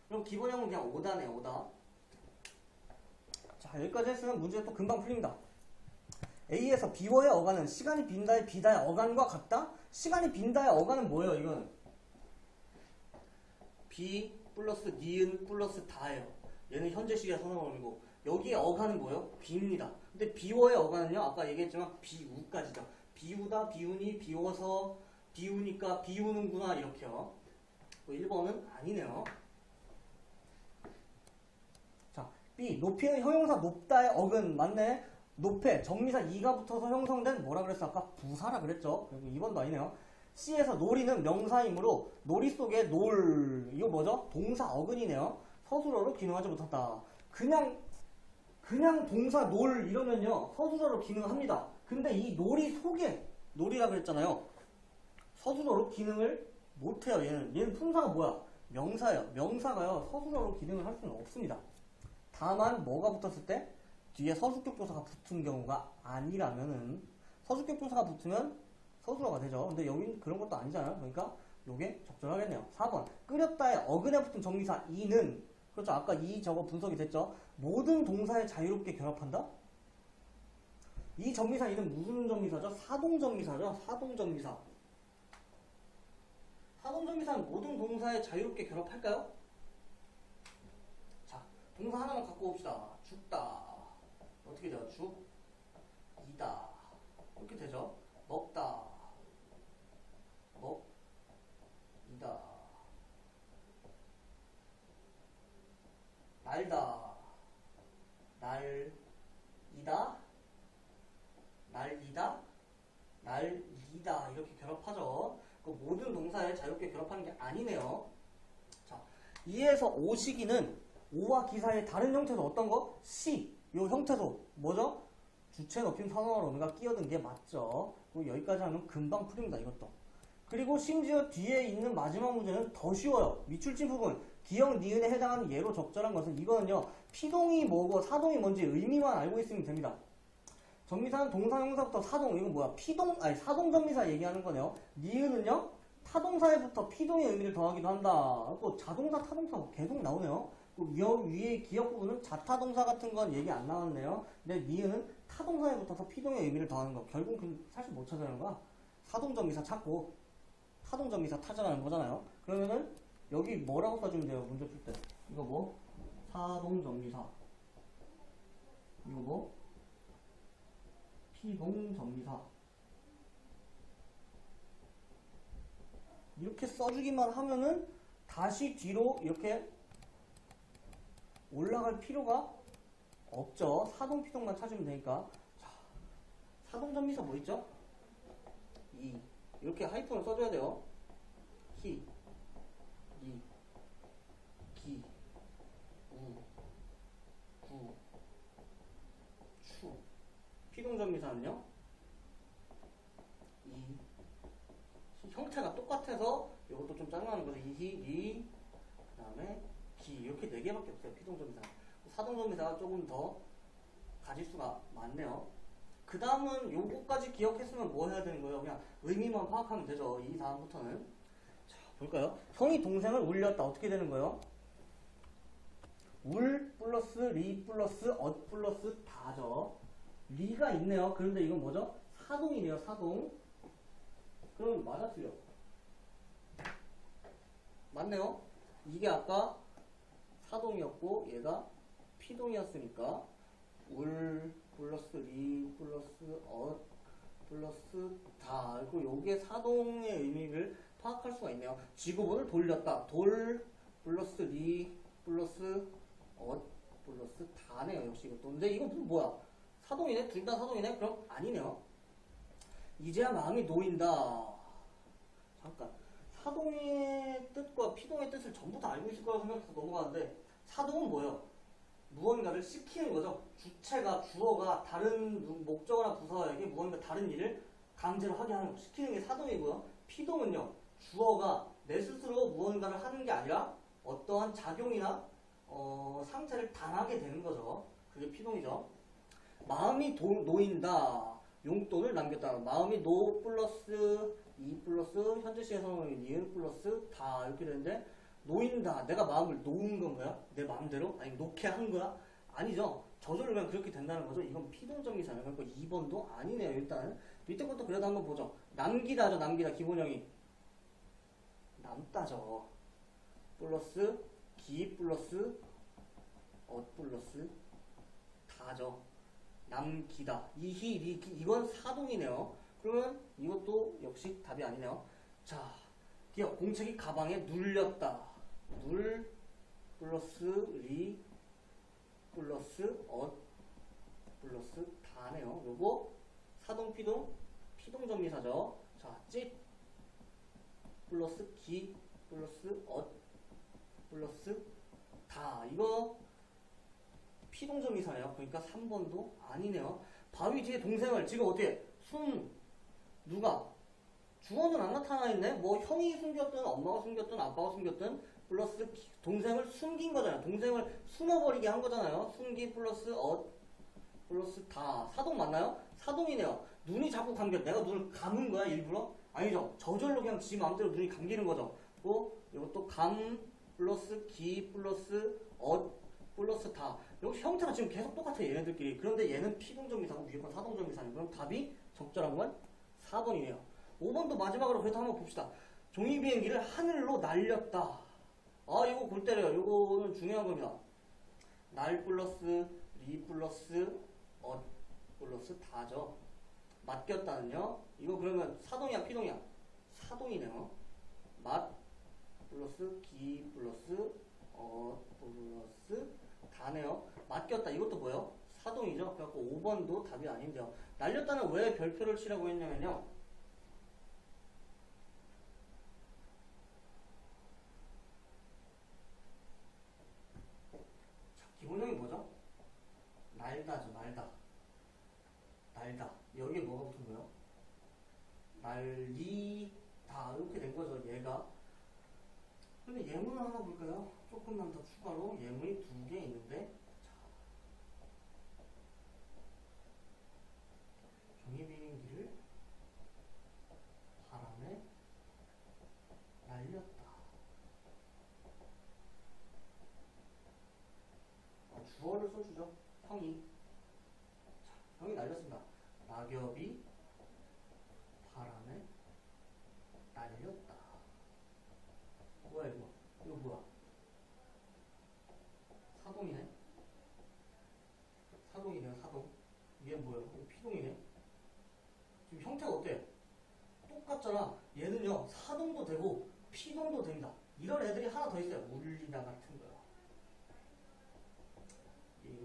그럼 기본형은 그냥 오다네요. 오다. 자 여기까지 했으면 문제 또 금방 풀립니다. A에서 B워의 어간은 시간이 빈다의 비다의 어간과 같다? 시간이 빈다의 어간은 뭐예요? 이거는 B 플러스 니은 플러스 다예요. 얘는 현재 시의 선어음이고 여기에 어간은 뭐예요? B입니다. 근데 B워의 어간은요 아까 얘기했지만 비우까지죠. 비우다, 비우니, 비워서, 비우니까 비우는구나 이렇게요. 1번은 아니네요. 자, B 높이는 형용사 높다의 어근 맞네. 높에 정미사 이가 붙어서 형성된 뭐라 그랬어? 아까 부사라 그랬죠. 그리고 2번도 아니네요. C에서 놀이는 명사이므로 놀이 속에 이거 뭐죠? 동사 어근이네요. 서술어로 기능하지 못한다. 그냥 동사 놀 이러면요 서술어로 기능합니다. 근데 이 놀이 속에 놀이라 그랬잖아요. 서술어로 기능을 못해요. 얘는 품사가 뭐야? 명사예요. 명사가요 서술어로 기능을 할 수는 없습니다. 다만 뭐가 붙었을 때 뒤에 서술격 조사가 붙은 경우가 아니라면은 서술격 조사가 붙으면 서술어가 되죠. 근데 여긴 그런 것도 아니잖아요. 그러니까 요게 적절하겠네요. 4번 끓였다의 어근에 붙은 정미사 이는 그렇죠. 아까 이 저거 분석이 됐죠. 모든 동사에 자유롭게 결합한다? 이 정미사 이는 무슨 정미사죠? 사동정미사죠. 사동정미사. 사동정미사는 모든 동사에 자유롭게 결합할까요? 자, 동사 하나만 갖고 옵시다. 죽다. 어떻게 돼요? 죽이다. 이렇게 되죠. 먹다. 먹이다. 날다. 날이다. 날리다, 날리다 이렇게 결합하죠. 그 모든 동사에 자유롭게 결합하는 게 아니네요. 자, 2에서 오시기는 오와 기사의 다른 형태도 어떤 거? 시, 요 형태도 뭐죠? 주체 높임 선어로 우리가 끼어든 게 맞죠. 그리고 여기까지 하면 금방 풀립니다. 이것도. 그리고 심지어 뒤에 있는 마지막 문제는 더 쉬워요. 밑줄진 부분 기역 니은에 해당하는 예로 적절한 것은 이거는요 피동이 뭐고 사동이 뭔지 의미만 알고 있으면 됩니다. 정미사는 동사, 형사부터 사동, 이건 뭐야? 사동 정미사 얘기하는 거네요. 니은은요, 타동사에부터 피동의 의미를 더하기도 한다. 또 자동사, 타동사 계속 나오네요. 위에 기역 부분은 자타동사 같은 건 얘기 안 나왔네요. 근데 니은은 타동사에 붙어서 피동의 의미를 더하는 거. 결국 사실 뭐 찾아내는 거야? 사동 정미사 찾고, 타동 정미사 찾아가는 거잖아요. 그러면은, 여기 뭐라고 써주면 돼요? 문제 풀 때. 이거 뭐? 사동 정미사. 이거 뭐? 피동정미사 이렇게 써주기만 하면은 다시 뒤로 이렇게 올라갈 필요가 없죠. 사동 피동만 찾으면 되니까. 자, 사동정미사 뭐 있죠? 이렇게 하이픈을 써줘야 돼요. 히, 이, 기, 우, 구, 추. 피동정미사는요 이 형태가 똑같아서 이것도 좀 짜증나는 거죠. 이 그 다음에 기 이렇게 4개밖에 없어요. 피동정미사. 사동정미사가 조금 더 가질 수가 많네요. 그 다음은 요거까지 기억했으면 뭐 해야 되는 거예요? 그냥 의미만 파악하면 되죠. 이 다음부터는. 자, 볼까요? 성이 동생을 울렸다. 어떻게 되는 거예요? 울 플러스 리 플러스 엇 플러스 다죠. 리가 있네요. 그런데 이건 뭐죠? 사동이네요. 사동. 그럼 맞아 틀려? 맞네요. 이게 아까 사동이었고 얘가 피동이었으니까 울 플러스 리 플러스 엇 플러스 다. 그리고 요게 사동의 의미를 파악할 수가 있네요. 지구본을 돌렸다. 돌 플러스 리 플러스 플러스 다네요. 역시 이것도. 근데 이거 뭐야? 사동이네? 둘 다 사동이네? 그럼 아니네요. 이제야 마음이 놓인다. 잠깐. 사동의 뜻과 피동의 뜻을 전부 다 알고 있을 거라고 생각해서 넘어가는데, 사동은 뭐예요? 무언가를 시키는 거죠. 주체가, 주어가 다른 목적어나 부사에게 무언가 다른 일을 강제로 하게 하는 거. 시키는 게 사동이고요. 피동은요, 주어가 내 스스로 무언가를 하는 게 아니라 어떠한 작용이나 상태를 당하게 되는 거죠. 그게 피동이죠. 마음이 놓인다. 용돈을 남겼다. 마음이 노 플러스 이 플러스 현재 시에서는 니은 플러스 다 이렇게 되는데, 놓인다. 내가 마음을 놓은 건 뭐야? 내 마음대로? 아니면 놓게 한 거야? 아니죠. 저절로 그냥 그렇게 된다는 거죠. 이건 피동적이잖아요. 그러니까 2번도 아니네요. 일단 밑에 것도 그래도 한번 보죠. 남기다죠. 남기다. 기본형이 남다죠. 플러스 기 플러스 플러스 다죠. 남기다. 이건 사동이네요. 그러면 이것도 역시 답이 아니네요. 자, 기억. 공책이 가방에 눌렸다. 눌 플러스 리 플러스 플러스 다네요. 요거 사동 피동 피동전미사죠. 자, 찢 플러스 기 플러스 플러스 다. 이거 피동전미사네요. 그러니까 3번도 아니네요. 바위 뒤에 동생을 지금 어떻게 누가 주어는 안 나타나 있네. 뭐 형이 숨겼든 엄마가 숨겼든 아빠가 숨겼든 플러스 동생을 숨긴 거잖아요. 동생을 숨어버리게 한 거잖아요. 숨기 플러스 플러스 다. 사동 맞나요? 사동이네요. 눈이 자꾸 감겨. 내가 눈을 감은 거야 일부러? 아니죠. 저절로 그냥 지 마음대로 눈이 감기는 거죠. 또 이것도 감 플러스 기 플러스 플러스 다. 여기 형태가 지금 계속 똑같아 얘네들끼리. 그런데 얘는 피동전미사고 위에 건 사동전미사네. 그럼 답이 적절한 건 4번이에요. 5번도 마지막으로 그래도 한번 봅시다. 종이 비행기를 하늘로 날렸다. 아, 이거 골 때려요. 이거는 중요한 겁니다. 날 플러스 리 플러스 플러스 다죠. 맡겼다는요. 이거 그러면 사동이야 피동이야? 사동이네요. 맛 플러스 기 플러스 플러스 다네요. 맡겼다. 이것도 뭐예요? 사동이죠. 그래갖고 5번도 답이 아닌데요. 날렸다는 왜 별표를 치라고 했냐면요. 자, 기본형이 뭐죠? 날다죠. 날다. 여기에 뭐가 붙은 거예요? 날리다. 이렇게 된 거죠. 얘가. 근데 예문을 하나 볼까요? 조금만 더 추가로 예문이 2개 있는데, 종이 비행기를 바람에 날렸다. 주어를 써주죠. 형이. 자, 형이 날렸습니다. 낙엽이 바람에 날렸다. 뭐야 이거? 이거 뭐야? 사동이네? 사동이네요. 사동. 이게 뭐야? 이거 피동이네? 지금 형태가 어때? 똑같잖아. 얘는요, 사동도 되고 피동도 됩니다. 이런 애들이 하나 더 있어요. 울리다 같은 거요.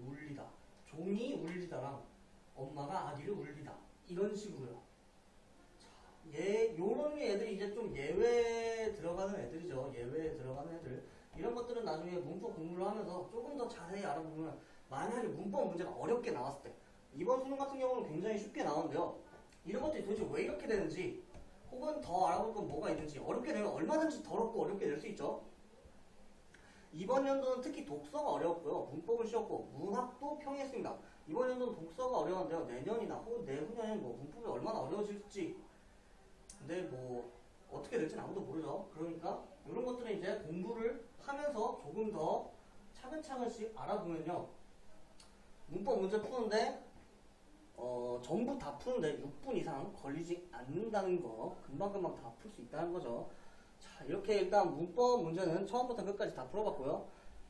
울리다. 종이 울리다랑 엄마가 아기를 울리다. 이런 식으로요. 자, 요런 애들이 이제 좀 예외에 들어가는 애들이죠. 예외에 들어가는 애들. 이런 것들은 나중에 문법 공부를 하면서 조금 더 자세히 알아보면, 만약에 문법 문제가 어렵게 나왔을 때, 이번 수능 같은 경우는 굉장히 쉽게 나오는데요. 이런 것들이 도대체 왜 이렇게 되는지, 혹은 더 알아볼 건 뭐가 있는지, 어렵게 되면 얼마든지 더럽고 어렵게 될 수 있죠. 이번 연도는 특히 독서가 어려웠고요. 문법은 쉬웠고, 문학도 평이했습니다. 이번 연도는 독서가 어려운데요. 내년이나 혹은 내후년에는 뭐 문법이 얼마나 어려워질지, 근데 뭐 어떻게 될지는 아무도 모르죠. 그러니까 이런 것들은 이제 공부를 하면서 조금 더 차근차근씩 알아보면요. 문법 문제 푸는데 전부 다 푸는데 6분 이상 걸리지 않는다는 거, 금방금방 다 풀 수 있다는 거죠. 자, 이렇게 일단 문법 문제는 처음부터 끝까지 다 풀어봤고요.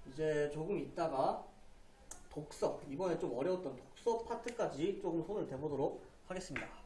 이제 조금 있다가 독서, 이번에 좀 어려웠던 독서 파트까지 조금 손을 대보도록 하겠습니다.